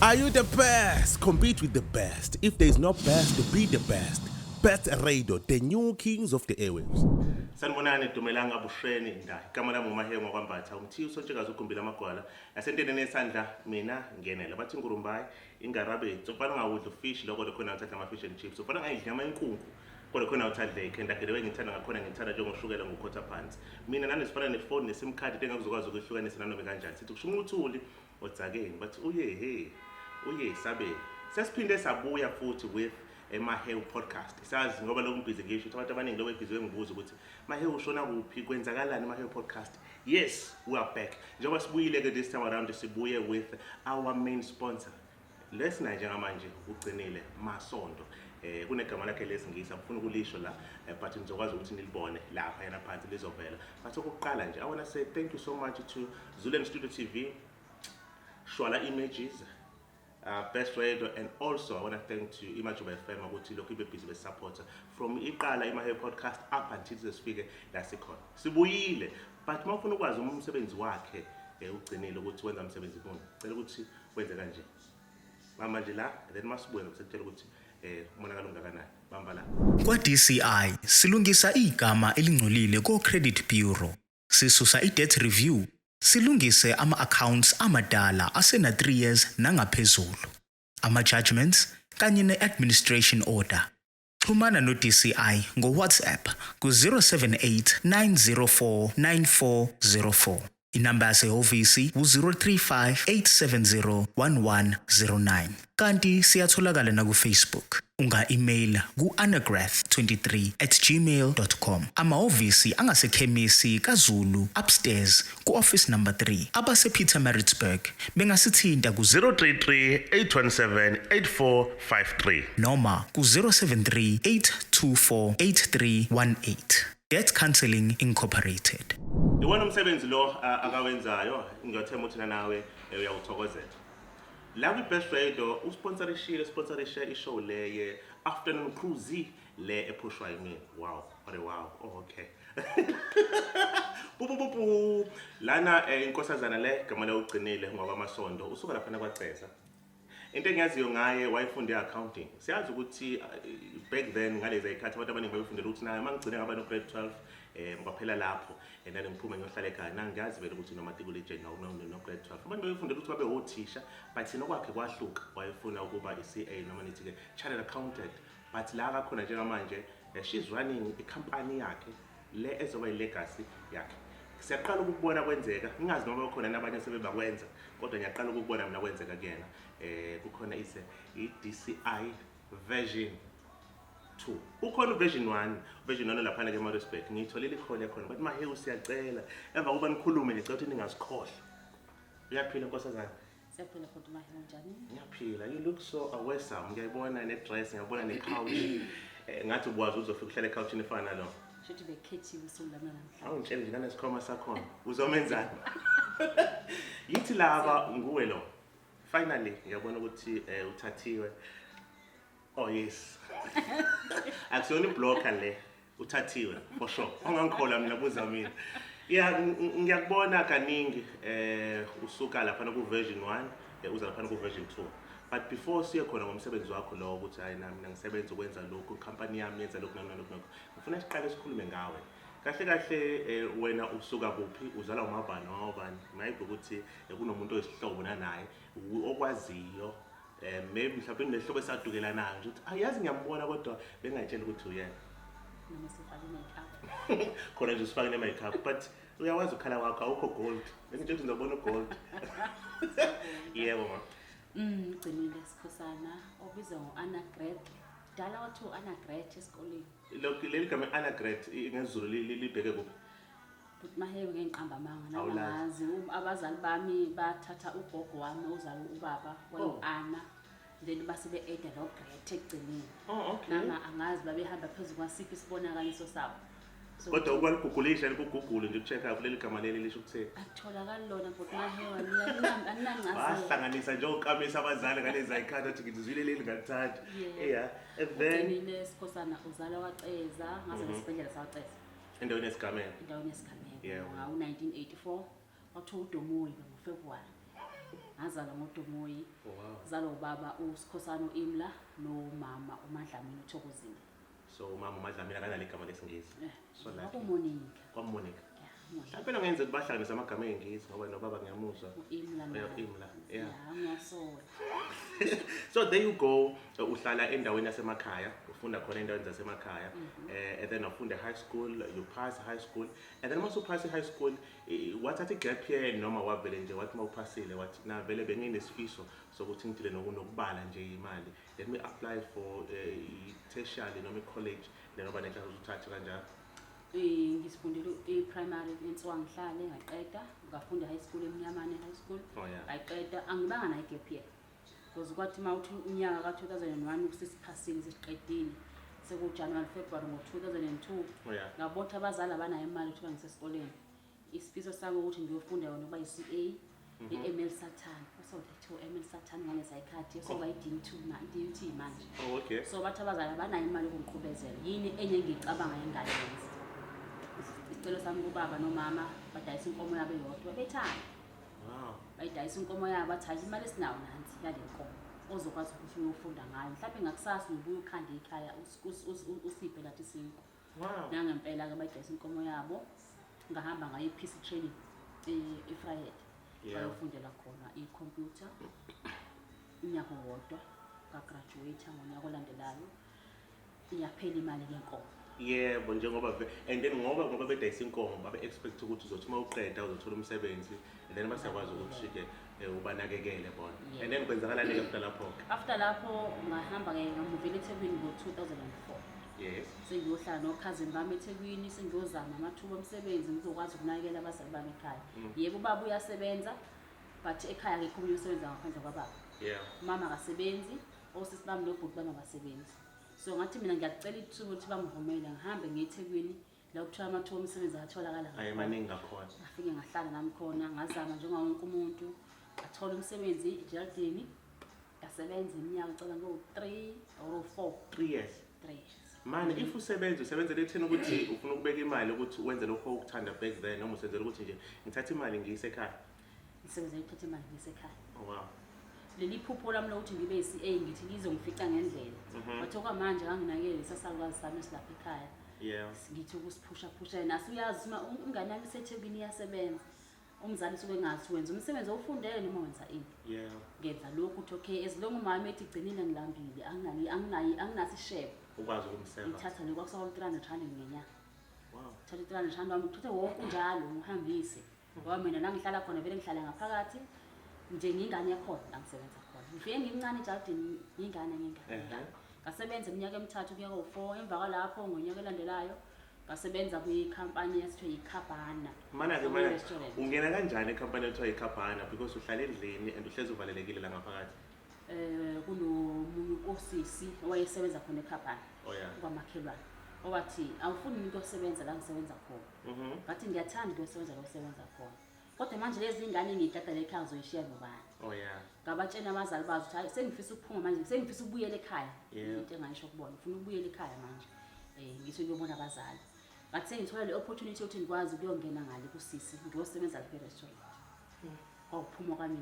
Are you the best? Compete with the best. If there's no best, be the best. Best Radio, the new kings of the airwaves. Sanibonani Dumelanga Busheni nda. Igama lami uMahewu ngokwambatha. Umthiyo sontshekazi ukumbila amagwala. Asentene nesandla mina ngenela. Bathi ngurumbayi ingarabe. Sofana ngawudla fish lokho khona uthatha ama fish and chips. Sofana ngayidla ama inkungu. Kodwa khona uthadle ikhenda kele ngithanda ngakhona ngithanda njengoshukela ngokhotha phansi. Mina nani sifana nephone nesim card engakuzokwazi ukuhlukanisa nanoma kanjani. Sithi kushume uthuli odzakeni. Bathi uye sabe. Sesiphinde sabuya futhi with Mahewu podcast. Sazi ngoba lokhu ngibhizi ngisho ukuthi abantu abaningi lokho ebhizi bengibuza ukuthi Mahewu ushona kuphi kwenzakalani Mahewu podcast. Yes, we are back. Njengoba sibuyile ke this time around sibuye with our main sponsor. Lesina njengamanje ugcinile Masondo. Kunegama lakhe lesingisi afuna ukulisho la but ngizokwazi ukuthi nilibone lapha yana phansi lizovela. But ukuqala nje I want to say thank you so much to Zulu Studio TV, Shwala Images, Best Radio, and also I want to thank to Image by FM ukuthi lokho ibe busy supporter from iqala iMahewu podcast up until sifike la sikhona. Sibuyile but mawufuna ukwazi umsebenzi wakhe ugcinile ukuthi wenza umsebenzi boni. Cela ukuthi wenze kanje. Manje la then masibuye ngokusitshela ukuthi umonakalo ungakanani bamba la. Kwa DCI silungisa igama elingcolile ko Credit Bureau. Sisusa i-debt review. Silungise ama-accounts amadala asena 3 years nangaphezulu. Ama-judgments kanye ne-administration order. Xhumana no-DCI ngo-WhatsApp ku-078 904 9404. Inamba yasehhovisi u-035 870 1109. Kanti siyatholakala na ku-Facebook. Unga-email ku-anagrath23@gmail.com. Amahhovisi angasekhemisi kaZulu upstairs ku-office number 3. Abase-Pietermaritzburg bengasithinta ku-033 817 8453 noma ku-073 824 8318. Debt Counseling Incorporated. Iwona umsebenzi lo akawenzayo ngiyothema ukuthi nawe uyawuthokozela. La ku Best Radio usponsorishe ishow le afternoon cruise le ephushwa yimi. Wow, what a wow. Oh, okay. Bubububu lana inkosazana le gama la ugcinile ngoba Masondo usuka lapha kwaCeza. Into engiyaziyo ngaye wayifunde accounting. Siyazi ukuthi back then ngalezi ikhathi abantu abaningi babefundela ukuthi naye mangigcine ngaba no grade 12 ngaphela lapho and ngiphume ngiyohlala ekhaya nangiyazi vele ukuthi nomatriculate no grade 12 abantu babefundela ukuthi babe othisha but thina kwakhe kwahluka wayefuna ukuba iCA noma nithi ke chartered accountant but la akakhona njengamanje she's running icompany yakhe le ezoba ilegacy yakhe. Siyaqala ukubona kwenzeka ngingazi noma bakhona nabanye sebebakwenza kodwa ngiyaqala ukubona mina kwenzeka kuyena kukhona i-DCI version 2 ukhona version 1 lapha ke eMaritzburg ngiyitholile ikhona khona but Mahewu siyacela emva kuba nikhulume ngicela ukuthi ningasikhohle. Uyaphila nkosazana? Siyaphila kodwa Mahewu njani? Ngiyaphila. You look so awesome. Ngiyayibona ne-dress, ngiyabona ne-couch. Ngathi ubwazi uzofika uhlala e-couchini efana nalo. Shothi bekhethiwe solana namhla. Awungitshela nje nesikhoma sakhona. Uzomenzani? Yithi laba nguwe lo. Finally ngiyabona ukuthi uthathiwe. Oh yes. Akusiyona iblocker le. Uthathiwe for sure. Ungangikhola mina buza mina. Yeah, ngiyakubona kaningi usuka lapha ku version 1 uza lapha ku version 2. But before siye khona ngomsebenzi wakho lo ukuthi hayi nami ngisebenza ukwenza lokho company yami yenza lokho nalokho. Ngifuna siqale sikhulume ngawe. Kahle wena usuka kuphi uzala umabani wabani maybe ukuthi kunomuntu oyisihlobo naye okwaziyo maybe mhlawumbe kunehlobo esadukelanayo ukuthi ayazi ngiyambona kodwa bengayitshela ukuthi uyena. Noma sifake makeup. Khona nje sifake ne-makeup but uyawazi ukhala wakho awukho gold. Bengitshela ukuthi ngizobona ugold. Yebo ma. Ugcinile Sikhosana obizwa ngo-Anagrath. Dala wathi u-Anagrath esikoleni. Lokho leli gama Anagrath ngesiZulu libheke kuphi? But Mahewu ngenqamba amanga nangazi abazali bami bathatha ugogo wami uzala ubaba wayo-Ana then base be-eda lo Grath egcinile. Oh okay. Nanga angazi babehamba phezulu kwasiphi isibonakaliso sabo. Kodwa ukwaligugulisha likugugule nje ucheck up leli gama leli lisho ukuthi akutholakala lona but Mahewu aninancazelo. Bahlanganisa nje ukamisa abazali ngalezi ayikhathi athi ngizwile leli ngalithanda. Yeah. And then Ugcinile Sikhosana uzala kwaCeza ngaze nesibhedlela saCeza. endaweni esigameni. Endaweni esigameni. Yeah. Ngawo 1984 wathola uDomoyi ngoFebruary. ngazalwa ngoDumoyi. Oh, wow. Zalo baba uSikhosana Imla nomama uMadlamini uThokozile. So umama uMadlamini akanalo igama lesingisi. So like Kwakumonika. kwaMonica. Yeah, Mhlawumbe ngenzeka bahlanganisa amagama eingisi ngoba nobaba ngiyamuzwa. Imla naye. Imla. Yeah. Yeah, ngiyasola. So there you go, uhlala endaweni yasemakhaya, ufunda khona endaweni zasemakhaya, and then ufunda high school, you pass high school, and then once you pass high school, wathatha i-gap year noma wavele nje wathi mawuphasile wathi na vele benginesifiso sokuthi ngidile nokubala nje imali, let me apply for i-tertiary noma i-college noma nenhlanhla uzuthatha kanjalo. Ngisifundile i-primary eNswangihlale ngaqeda, ngafunda high school eMnyamane high school. Oh, yeah. Ngaqeda angibanga nayo gap year. Because kwathi mawuthi unyaka ka2001 ukusisiphasile sesiqedile. SekuJanuary February ngo2002. Oh, yeah. Ngabotha abazali abanayo imali ukuthi ngisesikoleni. Isifiso sami ukuthi ngiyofunda yona kuba yiCA eML Satan. So letho eML Satan ngale sayikhathi so bayidingi2 manje. Oh, okay. So bathi abazali abanayo imali yokungiqhubezela. Yini enye ngicabanga engayenza. Isicelo sami kubaba nomama badayisa inkomo yabo eyodwa bethanda. Wow. Bayidayisa inkomo yabo bathatha imali esinawo nansi yale nkomo ozokwazi ukuthi uyofunda ngayo. Mhlawumbe ngakusasa ubuye ukhande ekhaya usiphe lathi sinko. Wow. Nangempela ke bayidayisa inkomo yabo ngahamba ngayo iPC training eFriday. Yeah. Bayofundela khona icomputer. Unyaka wodwa ka graduate ngonyaka olandelayo. Iyaphela imali yenkomo. Yebo njengoba and then ngoba bedayisa inkomo babe expect ukuthi uzothi uma uqeda uzothola umsebenzi and then basakwazi ukuthi ke ubanakekele bona. Yeah. And then kwenzakalani after lapho? After lapho ngahamba ke ngamuvela eThekwini ngo2004. Yes. Sengiyohlala nokhazini bami eThekwini sengiyozama amathuba omsebenzi ngizokwazi ukunakekela abazali bami ekhaya. Yebo ubaba uyasebenza but ekhaya akekho umuntu osebenza ngaphandle kwababa. Yeah. Mama akasebenzi, osisi bami nobhuti bami abasebenzi. So ngathi mina ngiyacela ithuba ukuthi bangivumele ngihambe ngeThekwini la ukuthola amathuba omsebenzi atholakala Ayi maningi ngakhona. ngafike ngahlala nami khona ngazama njengawo wonke umuntu athola umsebenzi eJardini ngasebenza iminyaka ucela ngo3 or 4 3 years. 3 years. Man, if usebenzele ethena ukuthi ufuna ukubeka imali ukuthi wenze lokho ukuthanda back then noma usenzele ukuthi nje ngithatha imali ngiyise ekhaya. Ngisebenzele ukuthatha imali ngisekhaya. Oh wow. Leli phupho lami lokuthi ngibe yiCA ngithi ngizongifica ngendlela. Bathoka manje anginakele sasalukazi sami esilapha ekhaya. Yeah. Ngithi ukusiphusha naso uyazi uma ingane yami iseThekwini iyasebenza. Umzali suke ngathi wenza umsebenzi owufundele noma wenza ini. Yeah. Ngenza lokhu uthi okay as long uma ethi igcinile ngilambile anginasi ishebo. Ukwazi ukumseva. Ngithatha le kwakusawo 300 rand ngenyanga. Wow. Thatha 300 rand wami uthathe wonke njalo uhambise. Ngoba mina la ngihlala khona vele ngihlala ngaphakathi. Nje ngingane yakhona la ngisebenza khona. Ngifike ngimncane eJardini ngingane. Ngasebenza iminyaka emithathu kuya ko4 emva kwalapho ngonyaka elandelayo ngasebenza kwi-company yasithiwa iKhabana. Mana ungena kanjani ecompany ethiwa iKhabana because uhlala endlini and uhlezi uvalelekile la ngaphakathi? Kunomunye osisi owayesebenza khona eKhabana. Oh yeah. Kwamakhelwane. Owathi awufuni umuntu osebenza la ngisebenza khona. Ngathi ngiyathanda ukusebenza la osebenza khona. Kodwa manje lezi ingane ngiyidadala ekhaya zoyishiya nobani. Oh yeah. Ngabatshena abazali bazo ukuthi hayi sengifisa ukuphuma manje sengifisa ukubuyela ekhaya. Yeah. Into engayisho kubona ufuna ukubuyela ekhaya manje. Ngithi ngiyobona abazali. Ngathi sengithola le opportunity ukuthi ngikwazi ukuyongena ngale kusisi ngiyosebenza lapha e-restaurant. Kwakuphuma kwami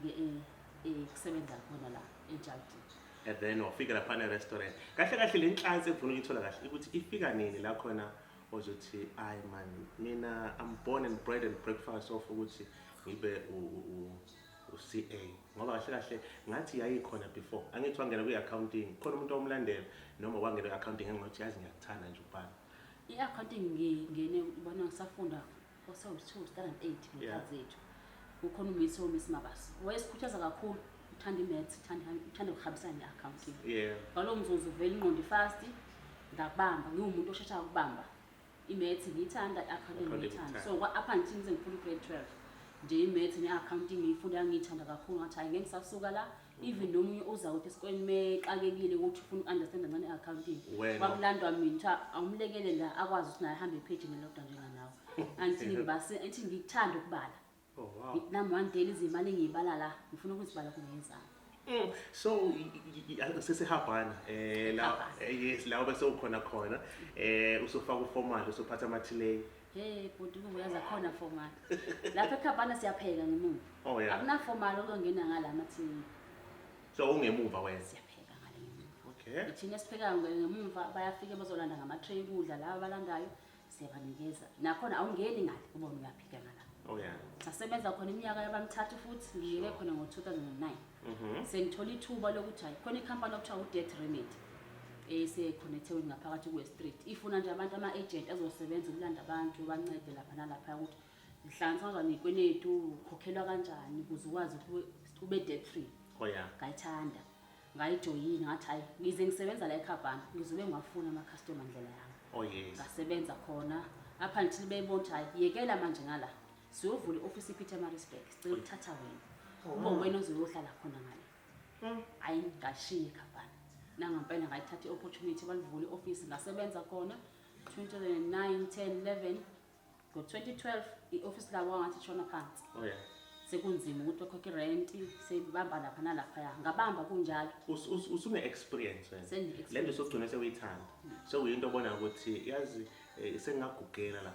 ke kusebenza khona la eJardini. And then wafika lapha ne-restaurant. Kahle le nhlansi ekufuna ukuyithola kahle ukuthi ifika nini la khona ozothi ayi man mina I'm born and bred and breakfast of ukuthi ngibe uCA ngoba kahle ngathi yayikhona before angithi wangena kwi-accounting khona umuntu omlandela noma wangena kwi-accounting engithi yazi ngiyakuthanda nje ukubhala. I-accounting ngingene ubona ngisafunda kwaso-2 standard 8 ngekhathi zethu. Kukhona uMiss Mabasi wayesikhuthaza kakhulu uthanda imaths uthanda ukuhambisana ne-accounting. Yeah. Ngalo mzuzu vele ingqondo fast ngakubamba ngiwumuntu oshesha ukubamba imaths ngiyithanda i-accounting ngiyithanda. So up until ngize ngifuna grade 12 nje imaths ne-accounting ngiyifunda ngiyithanda kakhulu ngathi hayi ngeke ngisasuka la even nomunye uza ukuthi esikoleni mexakekile ukuthi ufuna ukunderstand ngane i-accounting. Kwakulandwa mina awumlekele la akwazi ukuthi naye ahambe ipage nelodwa njenganawe. Anthi ngikuthanda ukubala. Oh wow. Nami one day izimali engiyibala la ngifuna ukuzibala kunezami. So sesihabana la yes la bese ukhona khona usofaka uformal usophatha amathile. Hey bhuti uyaza khona formal. Lapha eKhabana siyapheka ngemuva. Oh yeah. Akuna formal okungena ngala amathini. So ungemuva wena. Siyapheka ngale ngemuva. Okay. Ithina sipheka ngemuva bayafika bazolanda ngama-tray kudla laba balandayo siyabanikeza. Nakhona awungeni ngale ubona uyaphika ngala. Oh yeah. Sasebenza khona iminyaka yabanithathu futhi ngiyeke khona ngo-2009. Sengithola ithuba lokuthi hayi khona ikhampani okuthiwa uDebt Remedy. Esekhonethiwe ngaphakathi kwe-street. Ifuna nje abantu ama-agent azosebenza ukulanda abantu bancede lapha nalapha ukuthi ngihlanganiswa nekwenetu ukhokhelwa kanjani ukuze ukwazi ube debt free. Oh yeah. Ngayithanda. Ngayijoyina ngathi hayi ngize ngisebenza la eKhabana ngizobe ngafuna ama-customer ndlela yami. Oh yes. Ngasebenza khona apha until beyibona ukuthi hayi yekela manje ngala. Siyovula i-office ePietermaritzburg sicela ukuthatha wena. Ube wena ozoyohlala khona ngale. Hayi ngashiya eKhabana. Nangampela ngayithatha i-opportunity balivula i-office ngasebenza khona 2009 10 11 ngo-2012 i-office labo ngathi shona phansi. Oh yeah. Sekunzima ukuthi bakhokhe rent sebamba lapha nalapha ngabamba kunjalo. Usune experience wena. Sene-experience. Lento sokugcina sewuyithanda. So uyinto obona ukuthi yazi sengagugela la.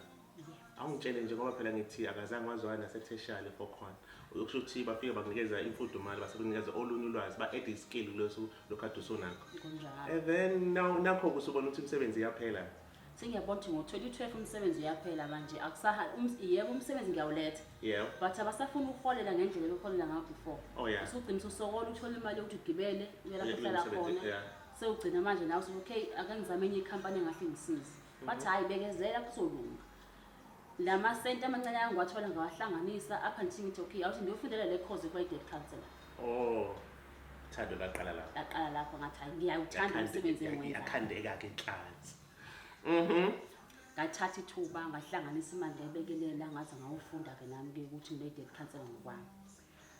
Awungitshele nje ngoba phela ngithi akazange wazwana nasetertiary for khona. Uyokusho ukuthi bafike bakunikeza imfudumali basekunikeza olunye ulwazi ba-add iskill kuleso lokade usonakho. Kunjalo. And then nakho kusubona ukuthi umsebenzi iyaphela. Sengiyabona ukuthi ngo-2012 umsebenzi uyaphela manje akusaha yebo umsebenzi ngiyawuletha. Yeah. But abasafuna ukuholela ngendlela beholela ngayo before. Oh yeah. Usugcina usokola uthola imali yokuthi ugibele uyela kuhlala khona. Yeah. Sewugcina manje nawe uthi okay ake ngizame enye ikhampani engahle ngisize. Bathi hayi bekezela kuzolunga. Lama sente amancane angwathola ngawahlanganisa apha ngithi okay awuthi ngiyofundela le course kwa-debt counselor. Oh. Thando laqala lapho. Laqala lapho ngathi hayi ngiyawuthanda umsebenzi engiwenzayo. Yakhandeka ke inhlanzi. Ngathatha ithuba ngahlanganisa imali lebekelela ngaze ngawufunda ke nami ke ukuthi ngibe-debt counselor ngokwami.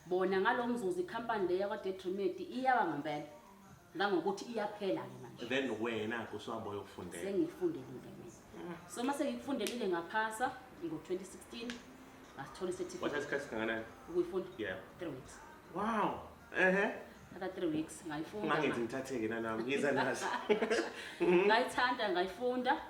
Bona ngalomzuzu ikhampani le yakwa-Debt Remedy iyaba ngempela ngokuthi iyaphela ke manje. Then wena kuswabo yokufundela. Sengifundelile mina. So mase ngikufundelile ngaphasa ngo-2016 ngasithola What icertificate has isikhathi kangakanani? ukuyifunda Yeah. 3 weeks. Wow. Thatha 3 weeks ngayifunda. Ungangenzi ngithatheke nami ngiza nazo. Ngayithanda ngayifunda.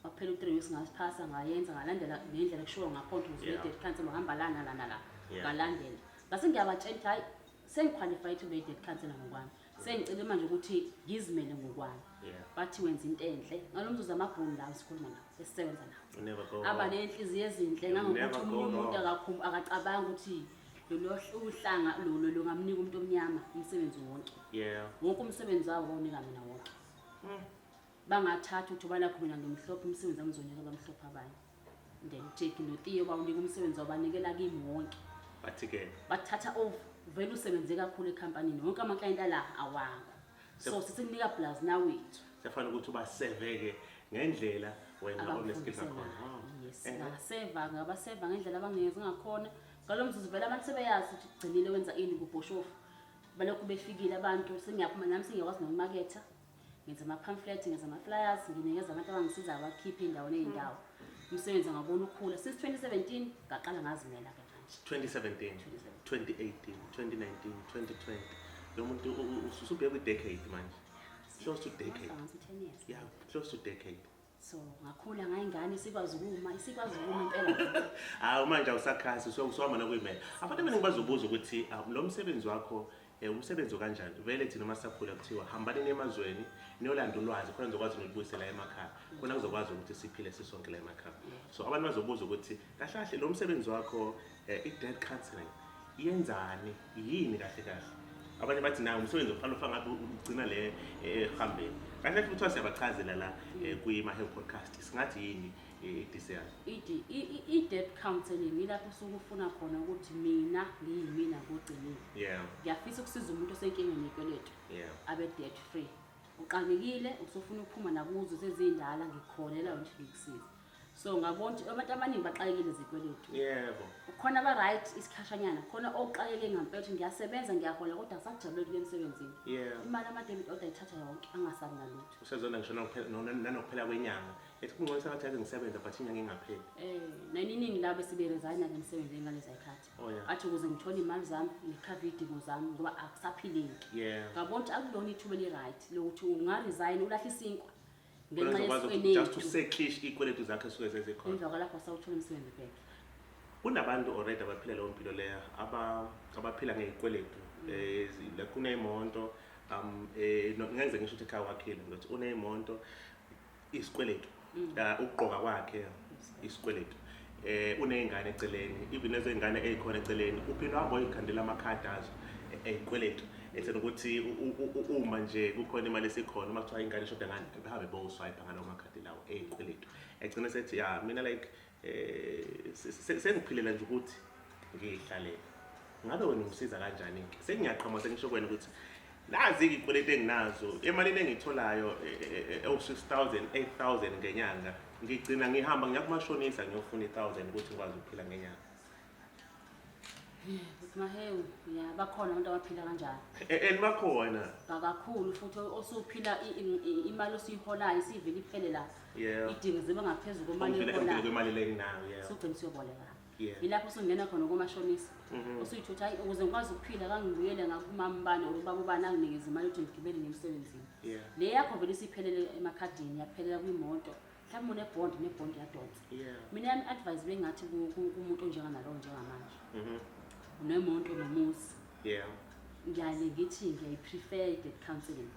Waphela u3 weeks ngasiphasa ngayenza ngalandela ngendlela kushiwo ngakhona ukuthi Yeah. debt counselor uhamba lana la. Yeah. Ngalandela. Base ngiyabatshela hayi sengiqualified to be debt counselor ngokwami. Sengicela manje ukuthi ngizimele ngokwami. Yeah. Bathi wenza into enhle. Ngalomzuzu amabhunu lawo sikhuluma nawo esisebenza nawo. You never go. Aba nenhliziyo ezinhle never nangokuthi go umuntu wrong. akacabanga ukuthi lo uhlanga lo ngamnika umuntu omnyama umsebenzi wonke. Yeah. Wonke umsebenzi wabo bawunika mina wonke. Bangathatha ukuthi balakho mina ngimhlophe umsebenzi amzonyeka bamhlophe abanye. Then Jake noTiyo bawunika umsebenzi wabanikela kimi wonke. Bathi ke Bathatha vele usebenze kakhulu ekhampanini wonke ama-client ala awakho. So sisikunika plus nawethu. sefana ukuthi ubaseveke ngendlela wena oneskill ngakhona. Yes, ngaseva ngabaseva ngendlela abanginikeza ngakhona. Ngalomzuzu vele abantu sebeyazi ukuthi ugcinile wenza ini kubhoshofu. Balokhu befikile abantu sengiyaphuma nami sengiyakwazi nokumaketha. Ngenza ama-pamphlet, ngenza ama-flyers, nginikeza abantu abangisiza abakhiphe indawo ney'ndawo. Umsebenzi ngabona ukhula. Since 2017 ngaqala ngazimela ke manje. 2017, 2018, 2019, 2020. Lo muntu usubheka kwi-decade manje. Close to decade. 10 years. Yeah, close to decade. So ngakhula ngayingane isikwazi ukuma impela. Manje awusakhasi uswama nakuyimela. Abantu abaningi bazobuza ukuthi lo msebenzi wakho umsebenzi kanjani? Vele thina masakhula kuthiwa hambaneni emazweni niyolanda ulwazi khona nizokwazi ukubuyisela emakhaya. Khona kuzokwazi ukuthi siphile sisonke la emakhaya. So abantu bazobuza ukuthi kahle kahle lo msebenzi wakho i-debt counseling yenzani? Yini kahle kahle? Abanye bathi nawo umsebenzi oqala ufanga ngathi ugcina le ehambeni. Kahle futhi wasiyabachazela la kwi-Mahe podcast. Singathi yini i-DCI? I-debt counseling ilapho usukufuna khona ukuthi mina ngiyimina ngogcinile. Yeah. Ngiyafisa ukusiza umuntu osenkingeni nekweletu. Yeah. Abe debt free. Uqangekile usufuna ukuphuma nakuzo sezindala ngikholelwa ukuthi ngikusiza. So ngabona ukuthi abantu abaningi baxakekile izikweletu. Yebo. Khona aba right isikhashanyana, khona oxakeke ngempela ukuthi ngiyasebenza ngiyahola kodwa ngisajabule kule emsebenzini. Yeah. Imali ama-debit order ithatha yonke angasabi nalutho. Usezona ngisho nanokuphela kwenyanga. Ethi kungcono ngathi ngisebenza but inyanga ingapheli. Naniningi labo sibe-resign ngale msebenzi ngalezi ayikhathi. Oh yeah. Athi ukuze ngithole imali zami, ngikhave iy'dingo zami ngoba akusaphileki. Yeah. Ngabona ukuthi akulona ithuba eli-right lokuthi ungaresign ulahle isinkwa Just to setlish ikweletu zakhe suke sezikhona. emva kwalapho sawuthola umsebenzi back. Kunabantu already abaphila leyo mpilo leya abaphila ngey'kweletu like unemonto ngeke ngisho ukuthi ekhaya wakhile ngokuthi unemonto isikweletu ukugqoka kwakhe isikweletu uney'ngane eceleni even lezo y'ngane ey'khona eceleni uphinde uhambe uyikhandela amakhadi azo ey'kweletu ethena ukuthi uma nje kukhona imali esikhona uma kuthiwa ingane ishoda ngani behambe bowuswipe ngalawo makhadi lawo ey'kweletu egcina sethi ya mina like sengiphilela nje ukuthi ngiyihlalele. Ngabe wena ungisiza kanjani-ke? Sengiyaqhamuka sengisho kuwena ukuthi nazi-ke iy'kweletu enginazo emalini engiyitholayo 6,000 8,000 ngenyanga ngigcina ngihamba ngiya kumashonisa ngiyofuna 1,000 ukuthi ngikwazi ukuphila ngenyanga. Mahewu, ya bakhona abantu abaphila kanjalo. And bakhona Kakhulu futhi osuphila imali osuyiholayo isivele iphele la. Yeah. Idingo zibe ngaphezulu kwemali ungifile oyiholayo. kwemali le enginayo. Yeah. Sugcina siyoboleka. Yeah. Yilapho usungena khona komashonisa. Usuyithuthi hayi ukuze ngikwazi ukuphila kangibuyele ngakumambane ubaba ubani anginikeza imali ukuthi ngigibele ngemsebenzini. Yeah. Le yakho vele isiphelele emakhadini yaphelela kwimoto. Mhlawumbe nebond yadonsa. Yeah. Mina yami advice bengathi kumuntu onjenganalo njengamanje. Unemonto nomuzi. Yeah. Ngiyale ngithi ngiyayiprefer debt counseling.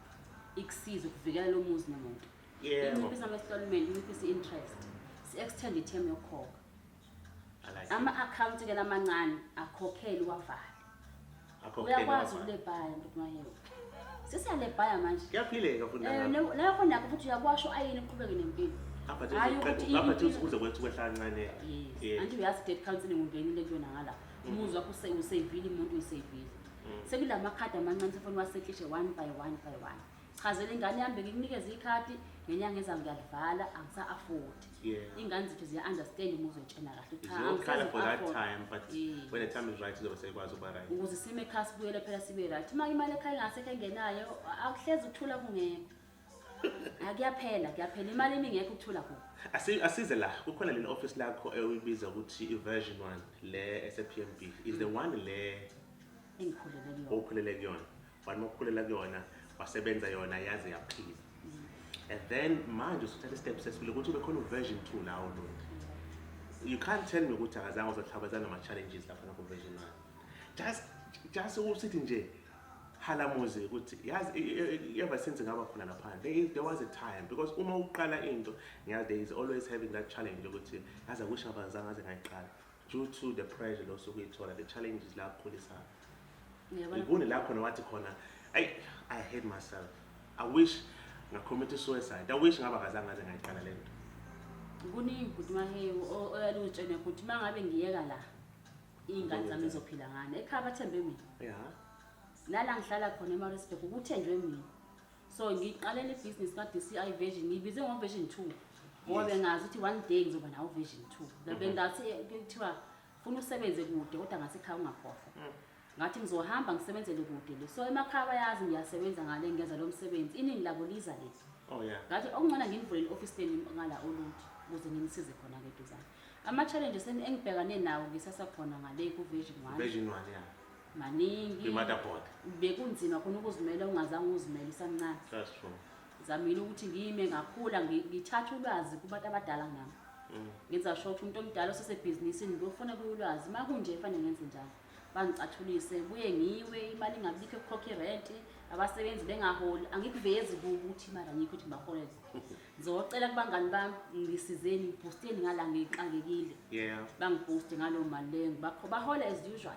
Ikusiza ukuvikela lo muzi nemonto. Yeah. Inciphisa ama-installment, inciphisa i-interest. Si-extend i-term yokukhokha. Ama-account ke lamancane akhokhele uwavale. Uyakwazi ukulebhaya ntomahewu. Sisiyalebhaya manje. Kuyaphileka futhi nalapho. Lapho nakho futhi uyakwasho ayini uqhubeke nempilo. Lapha nje uze kwethu kwehla kancane. Yes. Anti uyazi debt counseling ungenile kuyona ngala. Umuzi wakho usevile umuntu uyisevile. Sekula makhadi amancane sefoni wasethishe 1 by 1 by 1. Chazela ingane yami ngikunikeza ikhadi ngenyanga eza ngiyalivala angisa afford. Ingane zethu ziya understand umuzi wetshena kahle cha angisa for that time but when the time is right izobe sekwazi ukuba right. Ukuze sime ekhasi buyele phela sibe right. Uma imali ekhaya ngasekho engenayo akuhlezi ukuthula kungekho. Akuyaphela imali emingekho ukuthula kuphi. Asize la kukhona le office lakho uyibiza ukuthi i-version 1 le SAPMB is the one le okhulele kuyona. Wani mokhulela kuyona wasebenza yona yaze yaphila. And then manje usuthatha steps sesibili ukuthi ube khona version 2 la uluntu. You can't tell me ukuthi akazange uzohlabazana nama challenges lapha na ku version 1. Just usithi nje halamuze ukuthi yazi ever since ngaba khona lapha there was a time because uma uqala into ngiyazi there is always having that challenge ukuthi yazi wish abazange ngaze ngayiqala due to the pressure losukuyithola the challenges la khulisa. Ngibone la khona wathi khona I hate myself. I wish ngacommit suicide. I wish ngaba ngazange ngaze ngayiqala lento. Kuningi ukuthi mahewu oyalutshene ukuthi mangabe ngiyeka la ingane zami izophila ngane ekhaya bathembe mina. Yeah. Nala ngihlala khona eMaritzburg ukuthenjwe mina. So ngiqalela ibusiness ka DCI version ngibize ngo version 2. Ngoba bengazi ukuthi one day ngizoba nawo version 2. Bengathi kuthiwa ufuna usebenze kude kodwa ngasekhaya ungakhohlwa. Ngathi ngizohamba ngisebenzele kude le. So emakhaya bayazi ngiyasebenza ngale ngenza lo msebenzi. Iningi labo liza le. Oh yeah. Ngathi okungcona ngivulele office leni ngala oluntu ukuze ngimsize khona ke duzane. Ama challenges engibhekane nawo ngisasa khona ngale ku version 1. Version 1 yeah. Maningi. Imotherboard. Bekunzima khona ukuzimela ungazange uzimela isancane. That's true. Zamile ukuthi ngiyime ngakhula ngithatha ulwazi kubantu abadala nami. Ngenza sure ukuthi umuntu omdala osesebhizinisini ngiyofuna kulwazi makunje efanele ngenze njalo. Bangicathulise buye ngiwe imali ingabikho ukukhokha irent abasebenzi bengaholi angikuvezi ukuthi imali anyikho ukuthi baholele. Ngizocela kubangani bami ngisizeni ngiboosteni ngala ngiqangekile. Yeah. Bangibooste ngalo mali le bahola as usual.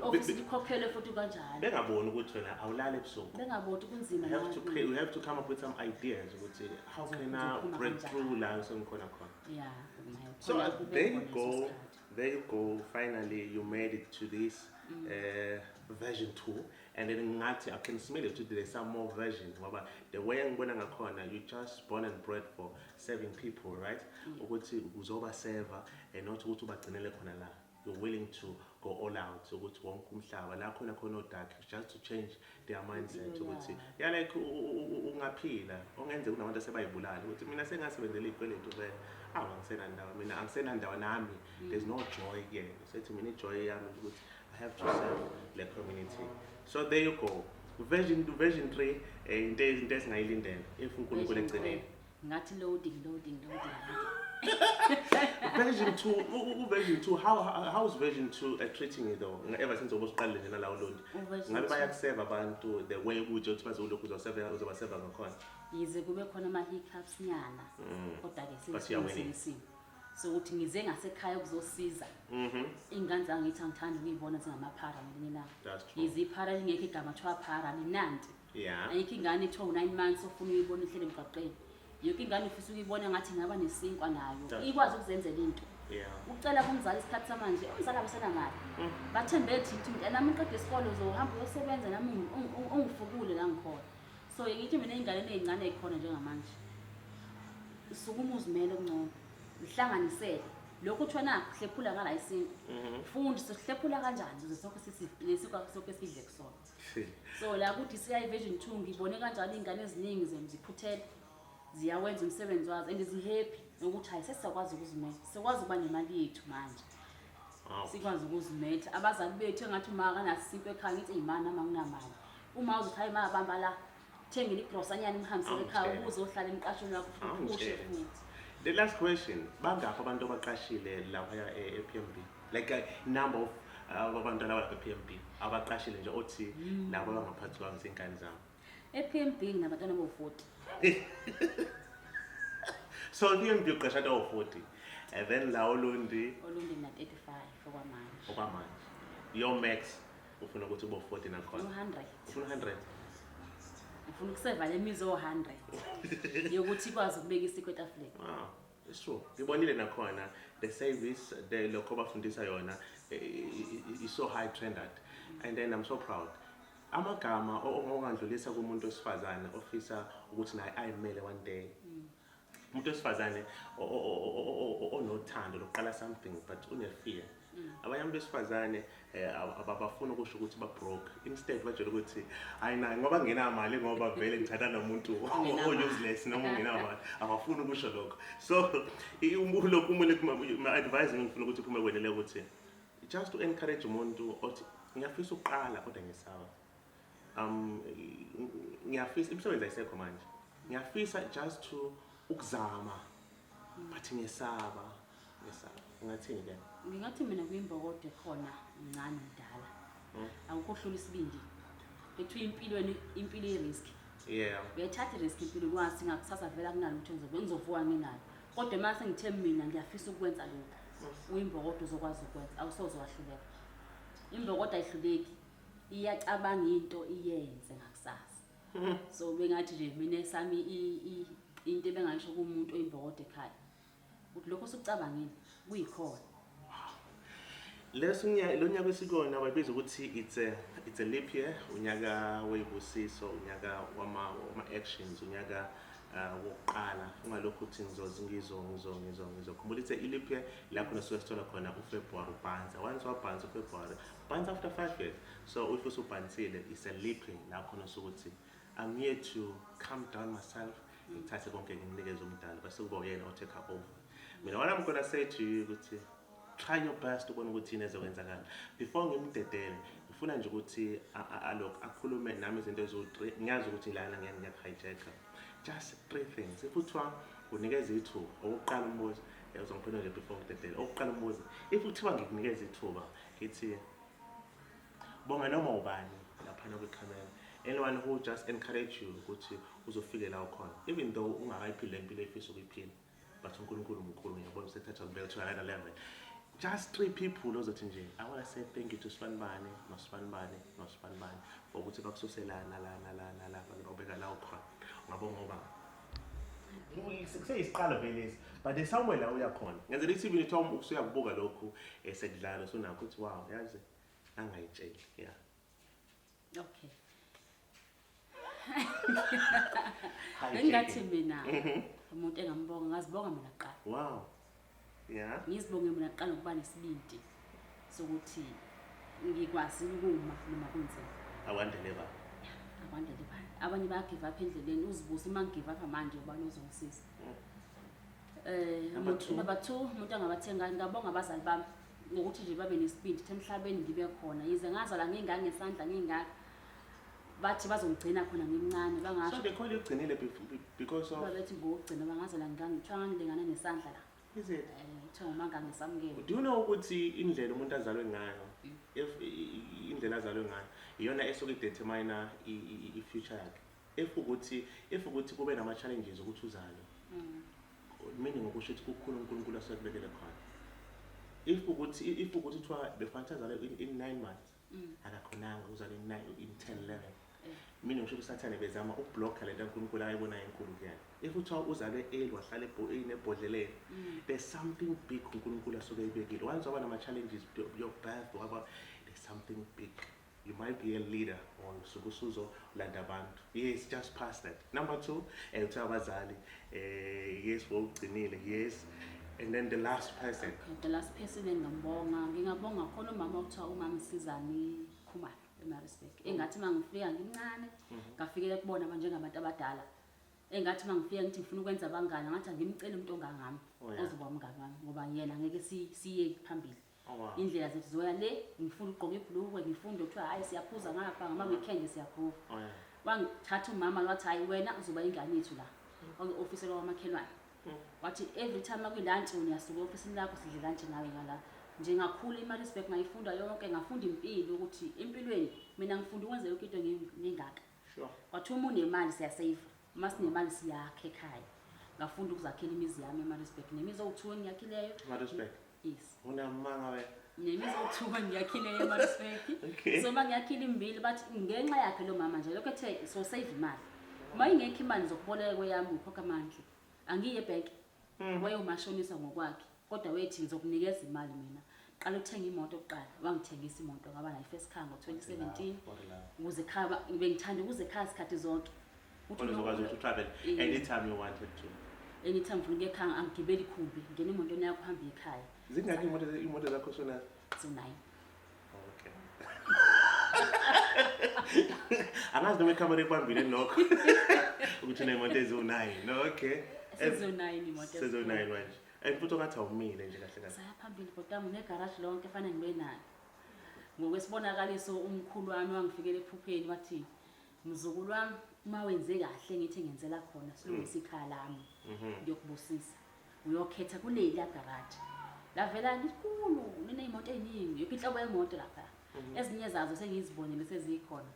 Office ikhokhele futhi kanjalo. Bengaboni ukuthi wena awulale ebusuku. Bengaboni kunzima. You have to come up with some ideas ukuthi how can I break through la songikhona khona. Yeah. So there you go finally you made it to this version 2, and then ngathi I can smell it, there's some more versions. The way ngibona ngakhona, you just born and bred for serving people, right? Ukuthi uzoba server and not ukuthi ubagcinele khona la. You're willing to go all out, so ukuthi wonke umhlaba la khona dark, just to change their mindset ukuthi yeah, like ungaphila ongenze kunabantu asebayibulala ukuthi mina sengasebenzela ikweletu vele angisenandawo mina angisenandawo nami. There's no joy here. So to me joy yami ukuthi I have to serve the community. So there you go. Version 3 into esingayilindela if uNkulunkulu egcinile. Ngathi loading. Version 2, how's version 2 treating you though? Ever since obusiqalile nje nalawo londi. Ngabe bayakuseva abantu the way ukuthi bazolokhu uzobaseva ngakhona. Yize kube khona ama hiccups nyana. Kodwa ke siyisimo. So uthi ngize ngasekhaya ukuzosiza. Ingane zangu ngithi angithanda ukuyibona zingamaphara ngelinye That's ilanga. true. Yize iphara lingekho igama kuthiwa phara ninanti. Yeah. Ayikho ingane ethiwa 9 months ofuna uyibona ihlele emgaqweni. Yonke ingane ifisa ukuyibona ngathi ngaba nesinkwa nayo. Ikwazi ukuzenzela into. Yeah. Ucela kumzali isikhathi samanje, umzali abasena mali. Bathembe ethi nami ngiqede isikole uzohamba uyosebenza nami ungifukule la ngikhona. So ngithi mina ingane ezincane ezikhona njengamanje. Usukuma uzimele kungcono. Ihlanganisele. Lokho kuthiwa na hlephula ngala isinto. Fundi sihlephula kanjani ukuze sonke sonke sidle kusona. So la kuthi siya version 2 ngibone kanjalo ingane eziningi ziphuthela. Ziyawenza umsebenzi wazo and zihappy ukuthi hayi sesiyakwazi ukuzimela. Sikwazi ukuba nemali yethu manje. Sikwazi ukuzimetha. Abazali bethu engathi uma kanasisikwe ekhaya ngithi imana uma nginamali. Uma uzothi hayi mabamba la thengile igrosanyana imhambisele ekhaya ukuze ohlala emqashweni wakho futhi futhi. The last question, bangapha abantu abaqashile lapha ePMB? Like a number of abantu laba ePMB abaqashile nje othi labo abangaphathi kwami zinkani zami. ePMB nginabatana bo40. So ePMB uqasha abantu 40. And then la Olundi na 35 okwamanje. okwamanje. Your max ufuna ukuthi ube 40 nakhona. 100. Ufuna 100. Ufuna ukuseva le mizo 100 yokuthi ikwazi ukubeka isikwe etafuleni. Wow, it's true. Ngibonile nakhona the service the lokho bafundisa yona is so high trended, and then I'm so proud. Amagama ongandlulisa kumuntu osifazane ofisa ukuthi naye ayimele one day. Umuntu osifazane onothando lokuqala something but une-fear. Abanye abantu besifazane abafuna ukusho ukuthi ba-broke. Instead bajele ukuthi ayina ngoba nginamali ngoba vele ngithatha nomuntu o-useless noma nginamali. Abafuna ukusho lokho. So lokhu ma-advising ngifuna ukuthi kume kwenele ukuthi just to encourage umuntu othi ngiyafisa ukuqala kodwa ngisaba. Ngiyafisa imisebenzi ayisekho manje. Ngiyafisa just to ukuzama but ngiyesaba. Ungathini ke? Ngingathi mina kuyimbokodo khona incane ndala. Awukhohlula isibindi. Bethu impilo irisk. Yeah. Uyathatha irisk impilo kwazi ngakusasa vela kunalutho ngizovuka nginalo. Kodwa mase ngithe mina ngiyafisa ukwenza lokho. Uyimbokodo uzokwazi ukwenza. Awusoze wahluleka. Imbokodo ayihluleki. Iyacabanga into iyenze ngakusasa. So bengathi nje mina sami into ebengayisho kumuntu oyimbokodo ekhaya. Uthi lokho sokucabangile kuyikhona. Lo nyaka wesikona bayibiza ukuthi it's a leap year, unyaka weyibusiso, unyaka wama actions, unyaka wokuqala. Ungalokho uthi ngizokhumbula it's a leap year la khona sithola khona uFebruary ubhanza. Once wabhanza uFebruary, bhanza after 5 years. So if usubhansile it's a leap year la khona sokuthi I'm here to calm down myself. Ngithathe konke nginikeze umdala bese kuba uyena otake over. Mina what I'm going to say to you ukuthi try your best ukubona ukuthi yini ezokwenzakala. Before ngimdedele, ngifuna nje ukuthi alok akhulume nami izinto ezo3. Ngiyazi ukuthi lana ngiyakhijacker. Just 3 things. If uthiwa unikeza ithuba, oqala umbuzo, uzongiphendula nje before ngidedele. Oqala umbuzo, if uthiwa ngikunikeza ithuba, ngithi bonga noma ubani lapha kwi-camera. Anyone who just encourage you ukuthi uzofike la ukhona. Even though ungakayiphile impilo efisa ukuyiphila. But uNkulunkulu mkhulu ngiyabona sethatha ngibeka to another level. Just 3 people ozothi nje I want to say thank you to Spanbani for ukuthi bakususelana la ngobeka la ukhona. Ngabonga ngoba sekuseyiqala vele but there's somewhere la uya khona. Ngenzela ithi ibini Tom usuyakubuka lokhu esekudlala so nakho uthi wow yazi angayitsheli yeah. Okay. Engathi mina umuntu engambonga ngazibonga mina kuqala. Wow. Yeah. Ngizibonge mina kuqala ngokuba nesibindi sokuthi ngikwazi ukuma noma kunzima. Awandele ba. Abandele bani? Abanye baya give up endleleni uzibuza uma ngive up manje ubani ozongisiza. Number two. Number 2 umuntu angabathenga ngabonga abazali bami ngokuthi nje babe nesibindi emhlabeni ngibe khona. Yize ngazala nginganga ngesandla ngingaka. Bathi bazongcina khona ngimncane bangasho. So they call you Gcinile because of. Babethi ngokugcina bangazala ngithanga ngilingana nesandla la. Is it? Uthenga umanga ngesamukelo. Do you know ukuthi indlela umuntu azalwe ngayo if indlela azalwe ngayo iyona esoke determine i-future yakhe. If ukuthi kube nama challenges ukuthi uzalwe. Meaning okusho ukuthi kukhulu uNkulunkulu asebekele khona. If ukuthi kuthiwa befanele azalwe in 9 months akakhonanga uzalwe in 10 11. Meaning usho uSathane bezama ukublock le nto uNkulunkulu ayibona enkulu kuyena. If uthiwa uzalwe wahlala enebhodleleni, there's something big uNkulunkulu asuke ebekile. Once waba nama challenges your birth waba there's something big. You might be a leader or sukusuzo landa abantu. Yes, just past that. Number 2, uthiwa abazali yes wogcinile, yes. And then the last person. Okay, the last person ngingabonga khona umama uthiwa umama Sizani Khumalo eMaritzburg. Engathi mangifika ngimncane ngafikele kubona manje ngabantu abadala. Engathi mangifika ngithi ngifuna ukwenza abangani ngathi ngimcela umuntu ongangami ozoba umngani wami ngoba yena ngeke siye phambili. Indlela zethu zoya le ngifuna ugqoka ibhlukwe ngifunda ukuthi hayi siyaphuza ngapha ngama weekend siyaphuma. Wangithatha umama wathi hayi wena uzoba ingane yethu la. Officer wamakhelwane. Wathi every time akuyilunch uyasuka office lakho sidle lunch nawe ngala. Njengakhulu iMaritzburg ngayifunda yonke ngafunda impilo ukuthi empilweni mina ngifunda ukwenza yonke into ngingaka. Sure. Wathi uma unemali siyasave, uma sinemali siyakhe ekhaya. Ngafunda ukuzakhela imizi yami eMaritzburg. Nemizi owu2 ngiyakhileyo. Maritzburg. Yes. Unamanga we. Nemizi owu2 ngiyakhileyo eMaritzburg. Okay. So mangiyakhila imbili bathi ngenxa yakhe lo mama nje lokho ethe so save imali. Uma ingekho imali zokuboleka kweyami ukhokha amandla. Angiye bank. Wayomashonisa ngokwakhe. Kodwa wethi ngizokunikeza imali mina. Qala ukuthenga imoto oqala. Wangithengisa imoto ngaba nayo first car ngo2017. Ukuze khaba bengithanda ukuze khaya isikhathi zonke. Uthi uzokwazi ukuthi travel anytime you wanted to. Anytime ufuna ukukhanga angigibeli khumbi ngene emontweni yakho hamba ekhaya. Zingaki imoto zakho sona? So9. Okay. Angazi noma ikhamera ekwambile nokho. Ukuthi nemoto ezo9. No, okay. Sezo9 imoto. Sezo9 manje. Futhi ongathi awumile nje kahle kahle. Saya phambili kodwa nginegarage lonke efanele ngibe nayo. Ngokwesibonakaliso umkhulu wami wangifikele ephupheni wathi mzukulu wami uma wenze kahle ngithi ngenzela khona silungisa ikhaya lami. Ngiyokubusisa. Uyokhetha kuleli garage. Lavela likhulu nine imoto eziningi yonke inhlobo yemoto lapha. Ezinye zazo sengizibonile sezikhona.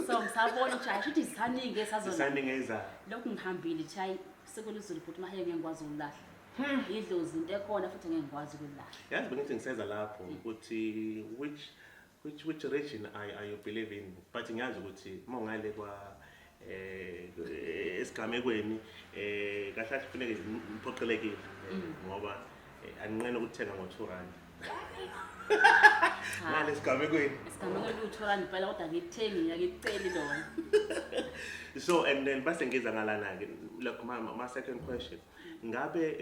So ngisabona ukuthi ayisho ukuthi zisaningi esazona. Zisaningi ezayo. Lokhu ngihambile chayi sekulizulu futhi mahaye ngeke ngikwazi ukulahla. Idlozi into ekhona futhi ngeke ngikwazi ukulahla. Yazi bengithi ngiseza lapho ukuthi which region are you believe in? But ngiyazi ukuthi uma ungale kwa esigamekweni kahle kahle kufanele ngiphoqelekile ngoba anqena ukuthenga ngo2 rand. Ngale esigamekweni. Esigamekweni u2 rand phela kodwa ngithengi ngiyaceli lona. So and then base ngeza ngalana ke like my second question. Ngabe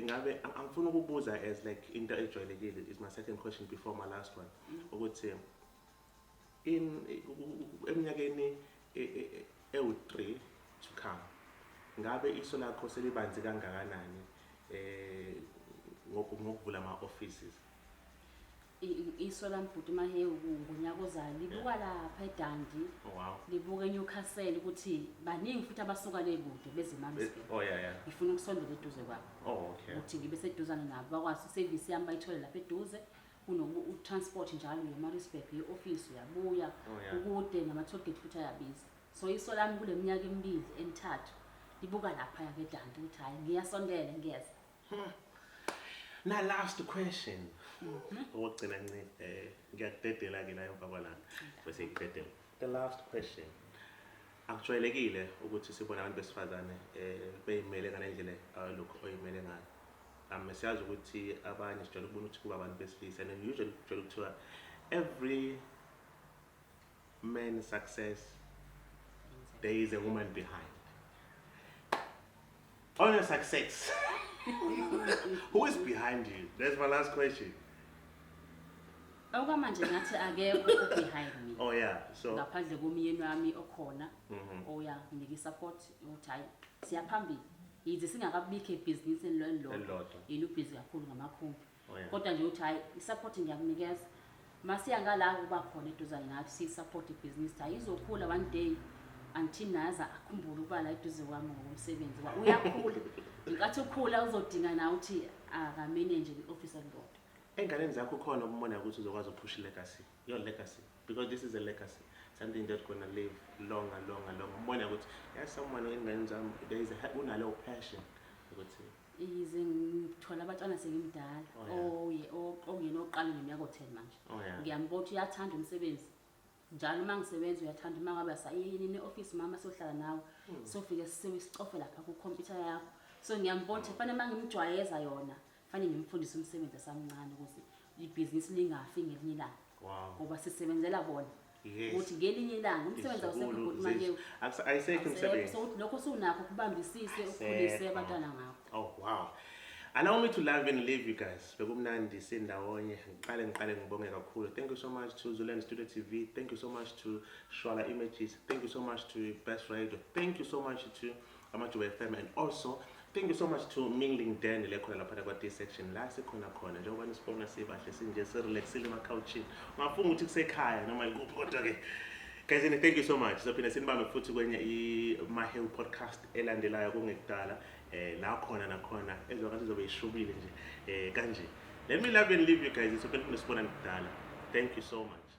angifuna ukubuza as like into ejwayelekile is my second question before my last one. Ukuthi in eminyakeni ewu3 to come ngabe iso lakho selibanzi kangakanani ngokuvula ama offices? Iso lami futhi mahe ngunyaka ozayo libuka lapha eDandi. Wow. Libuka eNewcastle ukuthi baningi futhi abasuka le kude beze eMaritzburg. Oh yeah. Ngifuna ukusondela eduze kwabo. Oh okay. Ukuthi ngibe seduzana nabo bakwazi service yami bayithole lapha eduze kunoku transport njalo eMaritzburg eoffice uyabuya ukude nama toll gate futhi ayabiza. So iso lami kule minyaka emibili emithathu libuka lapha ya eDandi ukuthi hayi ngiyasondela ngiyeza. Na last question. Ogcina ncane ngiyakudedela ke la emva kwalana bese iqedela. The last question. Akujwayelekile ukuthi sibona abantu besifazane beyimele ngalendlela lokho oyimele ngayo. Siyazi ukuthi abanye sijwayele ukubona ukuthi kuba abantu besilisa and usually kujwayele ukuthiwa every man's success, there is a woman behind. On your success, who is behind you? That's my last question. Okwamanje ngathi akekho behind me. Oh yeah, so Ngaphandle komyeni wami okhona oya nginika support uthi hayi siyaphambili. Yize singakabikho ebhizinisini lolodwa. Yini ubhizi kakhulu ngamakhumbi. Kodwa nje uthi hayi support ngiyakunikeza. Masiya ngala kuba khona eduzane nathi si support ibhizinisi hayi izokhula one day until naza akhumbule ukuba la eduze kwami ngokomsebenzi. Uyakhula. Nkathi ukhula uzodinga na uthi akamanage ioffice elodwa. enganeni zakho khona ukubona ukuthi uzokwazi ukupush legacy, your legacy, because this is a legacy, something that's gonna live long. Ubona ukuthi there's someone enganeni zami there is unaleyo passion ukuthi ize ngithola abantwana sengimdala ongena oqala ngeminyaka 10 manje ngiyambona ukuthi uyathanda umsebenzi njalo mangisebenza uyathanda uma ngabe sayini neoffice mama sohlala nawe sofike sicofe lapha ku computer yakho so ngiyambona ukuthi fanele mangimjwayeza yona fanele ngimfundise umsebenzi asamncane ukuthi ibusiness lingafi ngelinye ilanga ngoba sisebenzela bona ukuthi ngelinye ilanga umsebenzi awusekho ukuthi manje ayisekho umsebenzi so lokho sunakho kubambisise ukukhulise abantwana ngakho. Oh wow. Allow me to love and leave you guys. Bekumnandi sindawonye. Ngiqale ngibonge kakhulu. Thank you so much to Zululand Studio TV. Thank you so much to Shwala Images. Thank you so much to Best Radio. Thank you so much to Amajuba FM, and also thank you so much to Mingling Dan lekhona lapha kwa this section la sikhona khona njengoba nisibona sibahle sinje sirelaxile emacouchini. Ungafunga ukuthi kusekhaya noma ikuphi kodwa ke guys, and thank you so much. So phina sinibambe futhi kwenye iMahel podcast elandelayo kungekudala la khona nakhona ezokwazi zobe ishubile nje kanje. Let me love and leave you guys. Isiphelele nisibona nikudala. Thank you so much.